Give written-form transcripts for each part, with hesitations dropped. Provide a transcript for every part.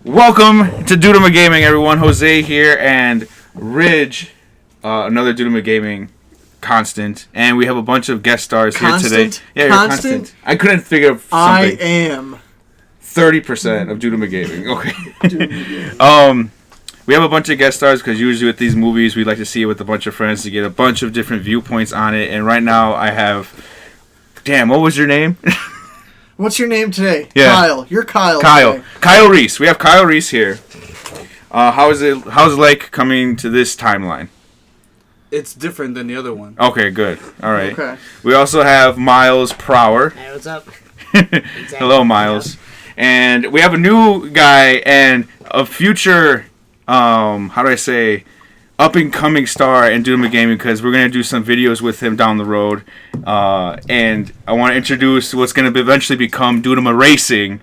Welcome to Dudeumuh Gaming, everyone. Jose here and Ridge, another Dudeumuh Gaming constant, and we have a bunch of guest stars here today. Yeah, you're constant. I couldn't figure out something. I am 30% of Dudeumuh Gaming. Okay. We have a bunch of guest stars because usually with these movies we like to see it with a bunch of friends to get a bunch of different viewpoints on it. And right now I have, what was your name? What's your name today? Yeah. Kyle. You're Kyle. Kyle. Kyle Reese. We have Kyle Reese here. How's it like coming to this timeline? It's different than the other one. Okay, good. All right. Okay. We also have Miles Prower. Hey, what's up? Hello, Miles. Yeah. And we have a new guy and a future, up-and-coming star in Dudeumuh Gaming because we're going to do some videos with him down the road. And I want to introduce what's going to eventually become Dudeumuh Racing.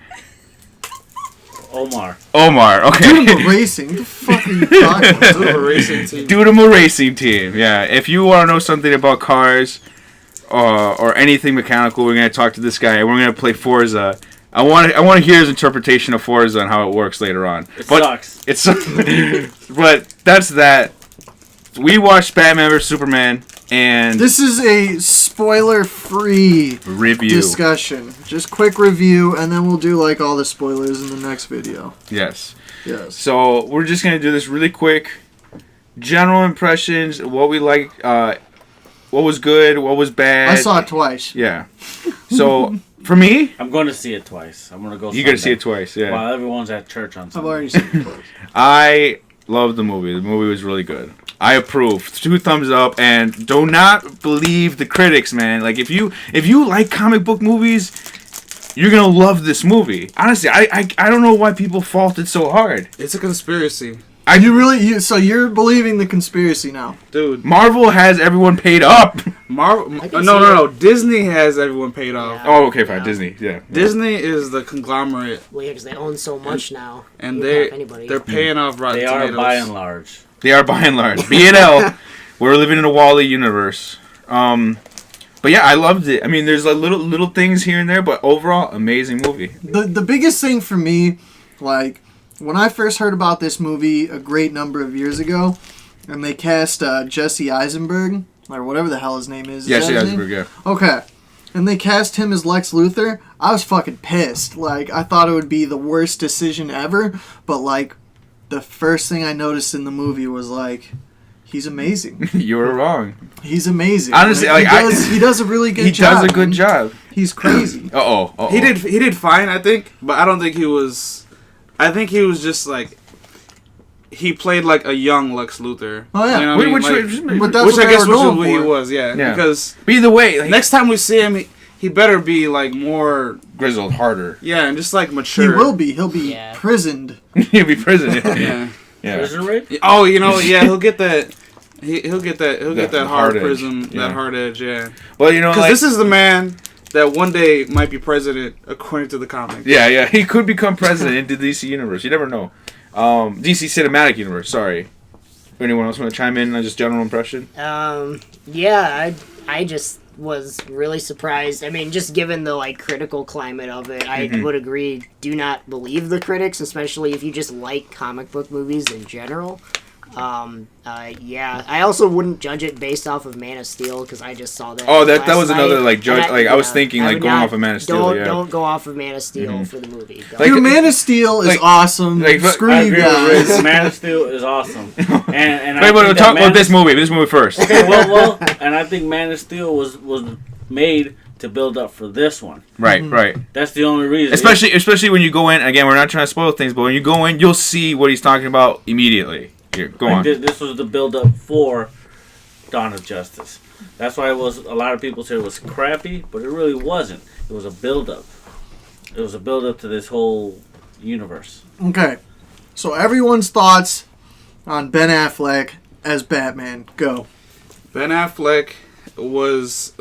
Omar, okay. Dudeumuh Racing? What the fuck are you talking about? Dudeumuh Racing Team. Dudeumuh Racing Team, yeah. If you want to know something about cars or anything mechanical, we're going to talk to this guy. We're going to play Forza. I want to hear his interpretation of Forza and how it works later on. Sucks. But that's that. We watched Batman vs Superman, and this is a spoiler-free review discussion. Just quick review, and then we'll do like all the spoilers in the next video. Yes. So we're just gonna do this really quick. General impressions, what we like, what was good, what was bad. I saw it twice. Yeah. So for me, I'm going to see it twice. I'm going to go. You're gonna see it twice, yeah. While everyone's at church on Sunday. I've already seen it twice. I love the movie. The movie was really good. I approve. 2 thumbs up, and do not believe the critics, man. Like if you like comic book movies, you're gonna love this movie. Honestly, I don't know why people fault it so hard. It's a conspiracy. So you're believing the conspiracy now, Dude. Marvel has everyone paid up. No. Disney has everyone paid off. Oh, okay, fine. Disney, yeah. Disney is the conglomerate. Well, yeah, because they own so much now. And they're paying off Rotten They Tomatoes. are by and large. They are by and large. B&L, we're living in a Wall-E universe. But yeah, I loved it. I mean, there's like little things here and there, but overall, amazing movie. the biggest thing for me, like when I first heard about this movie a great number of years ago, and they cast Jesse Eisenberg or whatever the hell his name is. Jesse Eisenberg, yeah. Okay. And they cast him as Lex Luthor. I was fucking pissed. Like, I thought it would be the worst decision ever, but like the first thing I noticed in the movie was like, he's amazing. You were wrong. He's amazing. Honestly, he does a really good job. He does a good job. He's crazy. Uh-oh. He did fine, I think, but I don't think he was. I think he was just like. He played like a young Lex Luthor. Oh yeah, you know what I mean? But that's which what I guess they were was going what he for. was, yeah. Because but either way, like, next time we see him, he better be like more grizzled, harder. Yeah, and just like mature. He will be. He'll be prisoned. He'll be prisoned. Yeah. Prison rape? Oh, he'll get that. He'll get that hard prism, yeah. that hard edge, yeah. Well, because this is the man that one day might be president, according to the comics. Yeah, he could become president in the DC universe. You never know. DC Cinematic Universe. Sorry. Anyone else want to chime in on just general impression? Yeah, I just was really surprised. I mean, just given the like critical climate of it, I would agree. Do not believe the critics, especially if you just like comic book movies in general. I also wouldn't judge it based off of Man of Steel because I just saw that. Oh, that was night. another like judge. I was thinking I like would going not- off of Man of Steel. Don't go off of Man of Steel for the movie. Don't. Like, Dude, Man of Steel is like- awesome. like, Screw I you agree guys. with Man of Steel is awesome. And Wait, talk about this movie. This movie first. Okay, well, and I think Man of Steel was made to build up for this one. Right. That's the only reason. Especially when you go in. Again, we're not trying to spoil things, but when you go in, you'll see what he's talking about immediately. Here, go on. This was the build up for Dawn of Justice. That's why a lot of people said it was crappy, but it really wasn't. It was a build up. It was a build up to this whole universe. Okay, so everyone's thoughts on Ben Affleck as Batman. Go. Ben Affleck was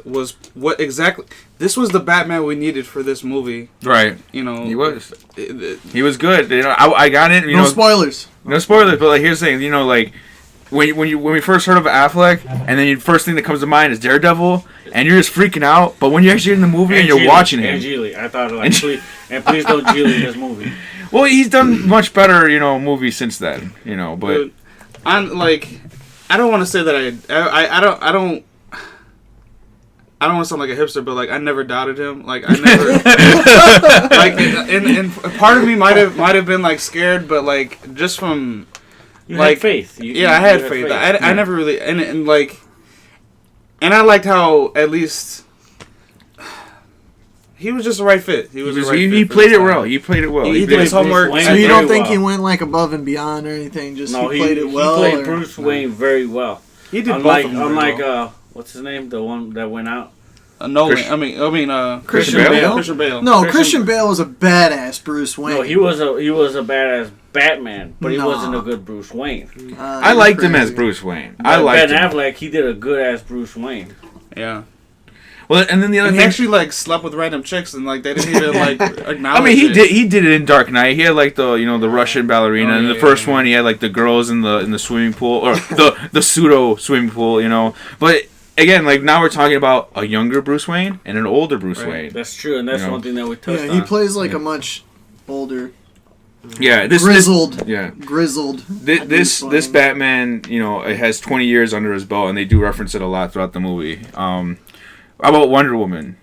what exactly? This was the Batman we needed for this movie. Right. You know, he was. He was good. You know, I got it. No spoilers. No spoilers. But like, here's the thing. You know, like when we first heard of Affleck, and then the first thing that comes to mind is Daredevil, and you're just freaking out. But when you're actually in the movie and you're watching him, and Geely, I thought like, please don't Geely this movie. Well, he's done much better, movies since then, but Dude, I'm like, I don't want to say that I don't want to sound like a hipster, but like I never doubted him. Like I never, like, and part of me might have been like scared, but like just from You like had faith. I had faith. I never really and like, and I liked how at least he was just the right fit. He played it well. He played it well. He did his homework. Wayne So you don't very think he well. went like above and beyond or anything? Just No, he played it well. He played or- Bruce Wayne very well. He did Unlike, both of them very well. what's his name? The one that went out. Nolan. Christian- Christian Bale? Bale. Christian Bale. No, Christian- Christian Bale was a badass Bruce Wayne. No, he was a badass Batman, but he Nah. wasn't a good Bruce Wayne. I liked him as Bruce Wayne. I liked Ben him. Affleck, he did a good ass Bruce Wayne. Yeah. Well, and then the other And he thing. actually like slept with random chicks and like they didn't even like acknowledge I mean, it. he did it in Dark Knight. He had like the the Russian ballerina. Oh, In yeah, the first yeah. one, he had like the girls in the swimming pool or the pseudo swimming pool. But again, like now we're talking about a younger Bruce Wayne and an older Bruce Right. Wayne. That's true, and that's You know. one thing that we touched Yeah, on. he plays like a much older, Yeah, grizzled, yeah. grizzled. This Bruce Wayne. Batman, it has 20 years under his belt, and they do reference it a lot throughout the movie. How about Wonder Woman?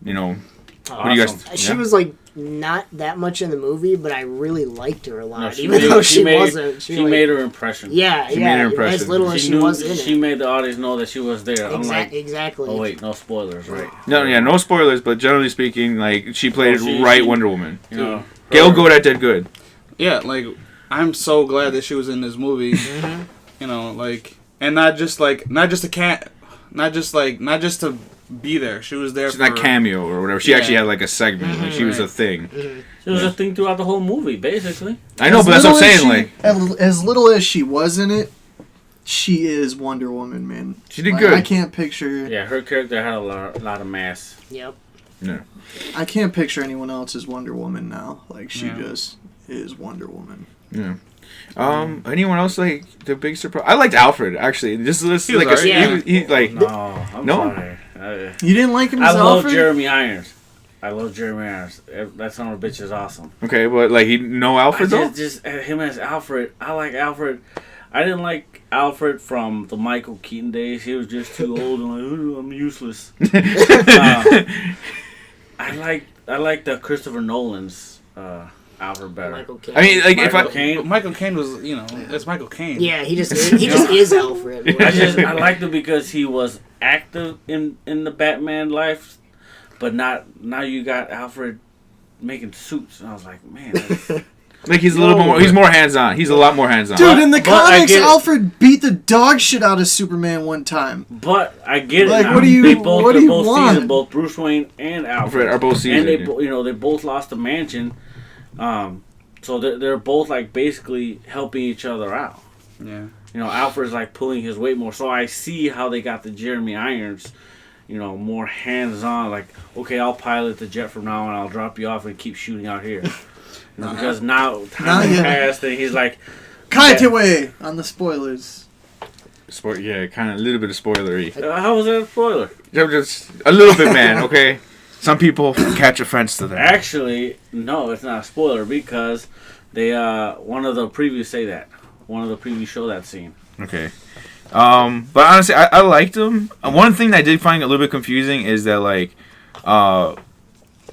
What do you guys? Awesome. She yeah? was like not that much in the movie, but I really liked her a lot, No, she even made- though she she made- wasn't. She made her impression. Yeah, She yeah. made her impression. As little as she knew, was in she it. made the audience know that she was there. Unlike, Exactly. oh wait, no spoilers, right? No spoilers, but generally speaking, like she played Oh, she- right she- Wonder Woman. You know, Gal her- Gadot did good. Yeah, like I'm so glad that she was in this movie. Like, and not just to be there. She was there. She's not cameo or whatever. She Yeah. actually had like a segment. Like she was a thing. It was a thing throughout the whole movie, basically. I know, As but that's what I'm little saying. as Like as little as she was in it, she is Wonder Woman, man. she did Like, good. I can't picture. Yeah, her character had a lot of mass. Yep. I can't picture anyone else as Wonder Woman now. Like she Yeah. just is Wonder Woman. Yeah. Anyone else like the big surprise? I liked Alfred actually. Just He was like alright. Yeah. he like No, I'm No? sorry. You didn't like him I as love Alfred? Jeremy Irons. I love Jeremy Irons. That son of a bitch is awesome. okay, but like he no Alfred though. Just him as Alfred. I like Alfred. I didn't like Alfred from the Michael Keaton days. He was just too old and like, "Ooh, I'm useless." I like the Christopher Nolan's Alfred better. Michael Caine. I mean, like if Michael I Caine. But Michael Caine was, it's Michael Caine. Yeah, he just is Alfred. I liked it because he was active in the Batman life, but now you got Alfred making suits, and I was like, man, that's- like he's a little bit more. He's more hands on. He's a lot more hands on. Dude, in the But I comics, get it. Alfred beat the dog shit out of Superman one time. but I get Like, it. Now. what do you- They both, what do they're you both want? seasoned, both Bruce Wayne and Alfred Are both seasoned. and they they both lost the mansion, so they're both like basically helping each other out. Yeah. Alfred's like pulling his weight more, so I see how they got the Jeremy Irons. More hands-on, like, okay, I'll pilot the jet from now on, I'll drop you off and keep shooting out here. Because now time has passed and he's like, Kite away on the spoilers. Yeah, kind of a little bit of spoilery. how was that a spoiler? Just a little bit, man. Okay, some people catch offense to that. Actually, no, it's not a spoiler because they one of the previews say that. One of the previews show that scene. Okay. But honestly, I liked him. One thing that I did find a little bit confusing is that like,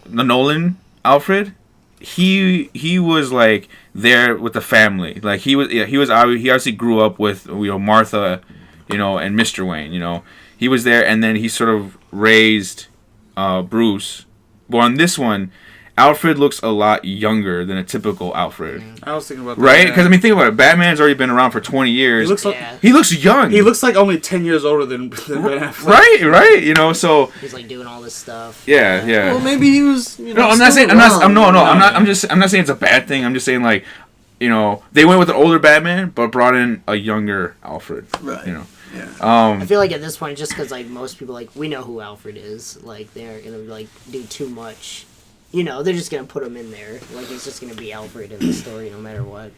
the Nolan Alfred, he was like there with the family. Like he obviously grew up with Martha, and Mr. Wayne. He was there, and then he sort of raised Bruce. But on this one, Alfred looks a lot younger than a typical Alfred. I was thinking about that. Right? yeah. Because, I mean, think about it. Batman's already been around for 20 years. He looks like Yeah. He looks young. he looks like only 10 years older than Ben Affleck. Right? So, He's like doing all this stuff. yeah. Well, maybe he was. No, I'm not saying, I'm not saying it's a bad thing. I'm just saying, like, they went with an older Batman, but brought in a younger Alfred. Right. Yeah. I feel like at this point, just because like most people like we know who Alfred is, like they're gonna like do too much. They're just gonna put him in there. Like it's just gonna be Alfred in the story, no matter what.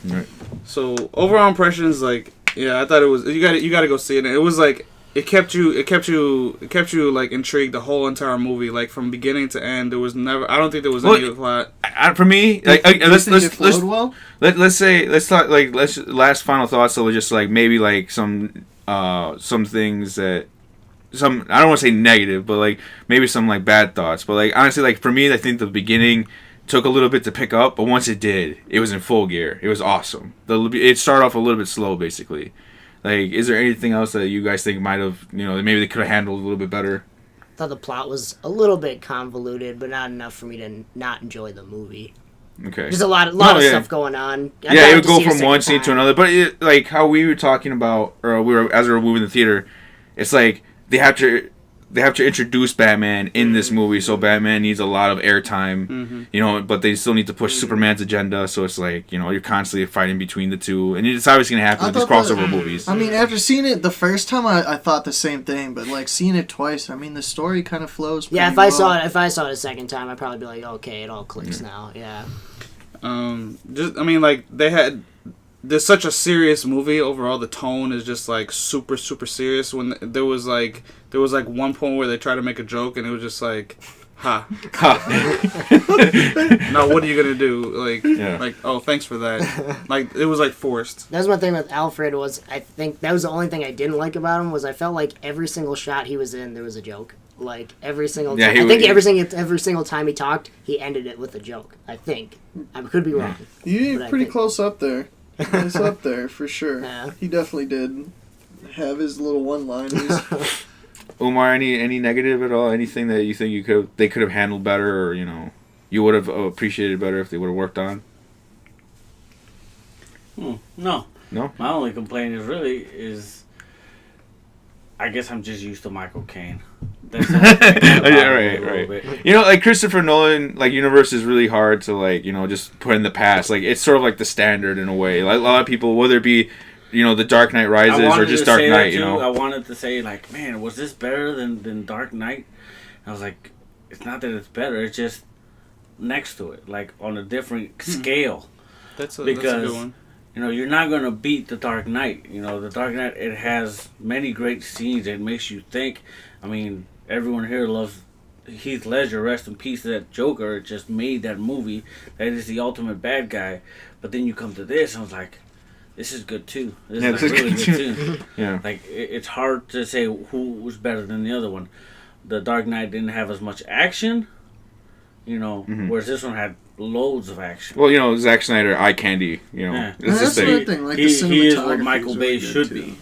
Right. So overall impressions, like, yeah, I thought it was. You got to go see it. It was like it kept you like intrigued the whole entire movie, like from beginning to end. There was never. I don't think there was any plot. For me, like let's well. let's talk like last final thoughts. So just like maybe like some things that some I don't want to say negative, but like maybe some like bad thoughts. But like honestly, like for me, I think the beginning took a little bit to pick up, but once it did, it was in full gear. It was awesome. It started off a little bit slow, basically. Like, is there anything else that you guys think might have, maybe they could have handled a little bit better? I thought the plot was a little bit convoluted, but not enough for me to not enjoy the movie. Okay. There's a lot of stuff going on. It would go from one scene to another. But like how we were talking about, or as we were moving the theater, it's like they have to introduce Batman in this movie, so Batman needs a lot of airtime, but they still need to push Superman's agenda, so it's like, you're constantly fighting between the two, and it's obviously going to happen with these crossover movies. I mean, after seeing it the first time, I thought the same thing, but like seeing it twice, I mean, the story kind of flows pretty if I saw it a second time, I'd probably be like, okay, it all clicks now, yeah. There's such a serious movie overall. The tone is just like super, super serious. When there was like one point where they tried to make a joke and it was just like, ha. Now what are you gonna do? Like, oh, thanks for that. Like it was like forced. That's one thing with Alfred was I think that was the only thing I didn't like about him was I felt like every single shot he was in there was a joke. Like every single time. I think every single time he talked, he ended it with a joke. I think. I could be wrong. You're pretty close up there. It's up there for sure. Yeah. He definitely did have his little one-liners. Umar, any negative at all? Anything that you think they could have handled better, or you would have appreciated better if they would have worked on? No. My only complaint is I guess I'm just used to Michael Caine. That's right. Like Christopher Nolan, like universe is really hard to like, just put in the past. Like it's sort of like the standard in a way. Like a lot of people, whether it be, The Dark Knight Rises or just Dark Knight, I wanted to say like, man, was this better than Dark Knight? And I was like, it's not that it's better. It's just next to it, like on a different scale. That's a good one. You're not going to beat The Dark Knight. The Dark Knight, it has many great scenes. It makes you think. I mean, everyone here loves Heath Ledger. Rest in peace to that Joker. It just made that movie. That is the ultimate bad guy. But then you come to this, and I was like, this is good too. This is really good too. Yeah. Like, it's hard to say who was better than the other one. The Dark Knight didn't have as much action, whereas this one had loads of action. Well, Zack Snyder, eye candy, That's the thing. Like, he is what Michael Bay should be.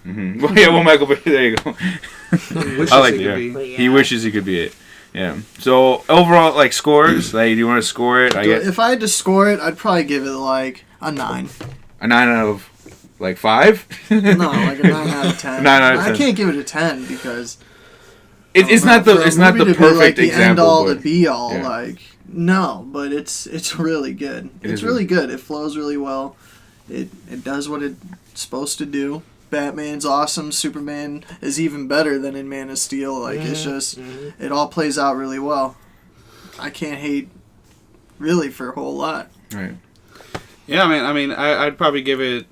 Mm-hmm. Well, Michael Bay, there you go. I like it. He wishes he could be it. Yeah. So, overall, like, scores, like, do you want to score it? If I had to score it, I'd probably give it, like, a 9. A 9 out of, like, 5? No, like a 9 out of 10. 9 out of 10. I can't give it a 10 because... It's not the perfect example. The end all, the be all, like... No, but it's really good. It's really good. It flows really well. It does what it's supposed to do. Batman's awesome. Superman is even better than in Man of Steel. Like it's just it all plays out really well. I can't hate really for a whole lot. Right. Yeah, I'd probably give it,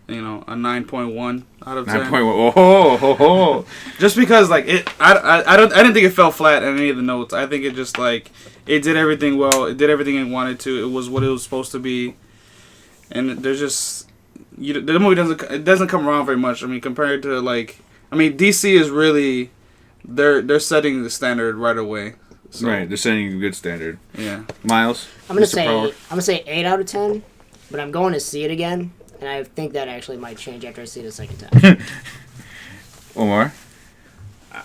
a 9.1 out of 10. 9.1. Oh. Just because like I didn't think it fell flat on any of the notes. I think it just like it did everything well. It did everything it wanted to. It was what it was supposed to be. And there's just the movie doesn't come around very much. I mean, compared to DC is really they're setting the standard right away. So. Right, they're setting a good standard. Yeah. Miles, I'm gonna say 8 out of 10, but I'm going to see it again, and I think that actually might change after I see it a second time. Omar,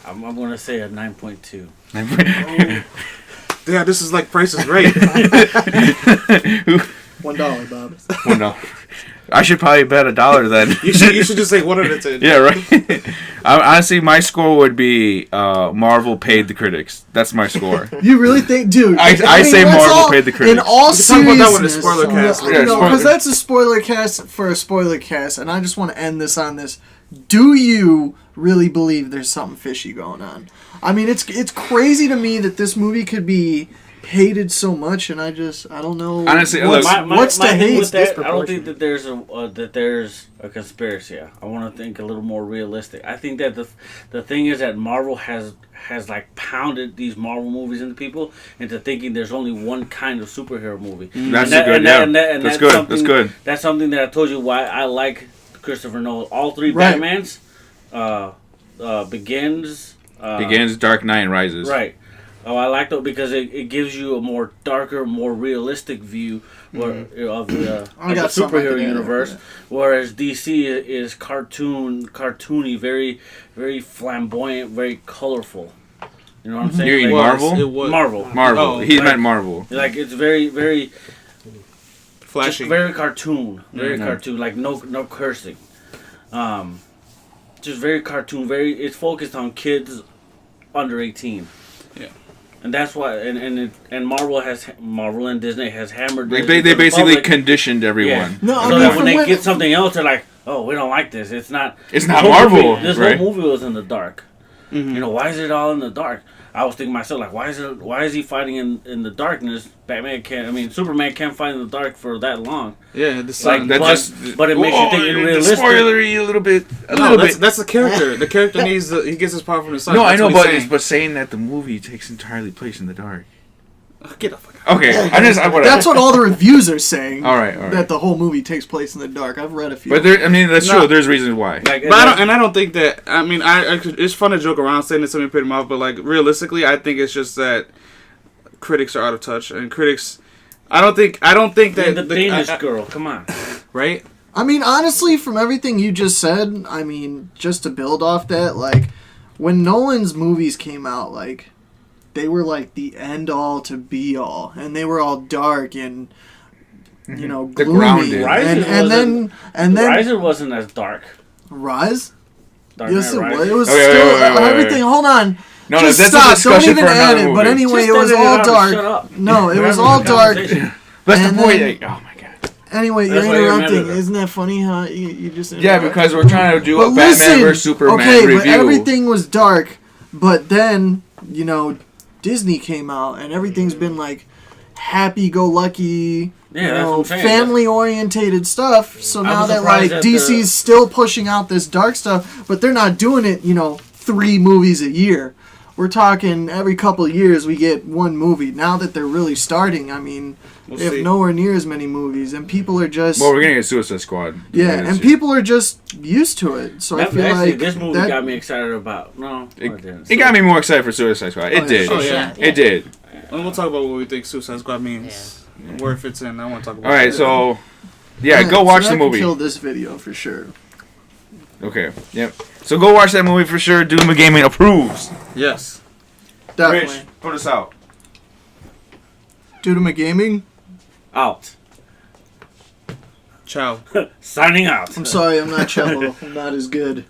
I'm gonna say a 9.2. Yeah, this is like Price is Right. $1, Bob. $1. I should probably bet $1 then. You should just say 1 out of 10. Yeah, right. Honestly, my score would be Marvel paid the critics. That's my score. You really think, dude? I say Marvel paid the critics. In all seriousness, talk about that with a spoiler cast. Because that's a spoiler cast for a spoiler cast, and I just want to end this on this. Do you really believe there's something fishy going on? I mean, it's crazy to me that this movie could be hated so much, and I don't know. Honestly, what's, look, what's to thing hate? with that, I don't think that there's a conspiracy. I want to think a little more realistic. I think that the thing is that Marvel has like pounded these Marvel movies into people into thinking there's only one kind of superhero movie. That's good. That's good. That's good. That's something that I told you why I like Christopher Nolan. All three Right. Batmans, Begins, Dark Knight Rises. Right. Oh, I like that because it gives you a more darker, more realistic view of the superhero universe, whereas DC is cartoony, very, very flamboyant, very colorful. You know what I'm saying? You mean Marvel? Marvel. Oh, he meant Marvel. Like it's very, very flashy, just very cartoon, cartoon. Like no cursing. Just very cartoon. It's focused on kids under 18. Yeah. And that's why, and Marvel and Disney has hammered. Like they basically conditioned everyone. Yeah. No, so that when they get something else, they're like, "Oh, we don't like this. It's not Marvel." This right. whole movie was in the dark. Mm-hmm. You know, why is it all in the dark? I was thinking to myself, like, why is he fighting in the darkness? Superman can't fight in the dark for that long. Yeah, the sun. Like, but it makes you think it's realistic. Spoilery a little bit. That's the character. The character needs he gets his power from the sun. No, That's I know, what he's but saying that the movie takes entirely place in the dark. Get the fuck out. Okay, whatever. That's what all the reviews are saying. All right. That the whole movie takes place in the dark. I've read a few. But that's true. There's reasons why. But I don't think that. I mean, it's fun to joke around saying that somebody put him off, but like realistically, I think it's just that critics are out of touch, and critics. I don't think that the Danish girl. Come on, right? I mean, honestly, from everything you just said, I mean, just to build off that, like, when Nolan's movies came out, like, they were like the end all to be all, and they were all dark and gloomy. Grounded. And then Rise wasn't as dark. Rise. Dark Yes, it Knight was. Rises. It was Okay, still wait. everything. Hold on. No, Just that's stop. a discussion Don't even for add another it. But movie. anyway, Just it was edit it all out, dark. shut up. No, it We're was having all a dark. conversation. That's the And point. then- Oh my god. Anyway, you're That's why you remember interrupting. that. Isn't that funny? Huh? You just Yeah, interrupted. because we're trying to do But a Batman listen, vs Superman okay, review. but everything was dark. But then, Disney came out, and everything's been like happy-go-lucky, Yeah, that's what I'm saying. family-orientated stuff. So now was that like surprised that DC's still pushing out this dark stuff, but they're not doing it, 3 movies a year. We're talking every couple of years we get one movie. Now that they're really starting, I mean, We'll they have see. nowhere near as many movies, and people are just Well, we're gonna get Suicide Squad. and people are just used to it. So I feel Actually, like this movie that, got me excited about. No, it didn't. It got me more excited for Suicide Squad. It did. Oh, yeah. It did. And we'll talk about what we think Suicide Squad means, where it fits in. I want to talk about. All right, that. so go watch so the that could movie. Kill this video for sure. Okay. Yep. So go watch that movie for sure. Dudeumuh Gaming approves. Yes. Definitely. Rich, put us out. Dudeumuh Gaming. Out. Ciao. Signing out. I'm sorry, I'm not Cello. I'm not as good.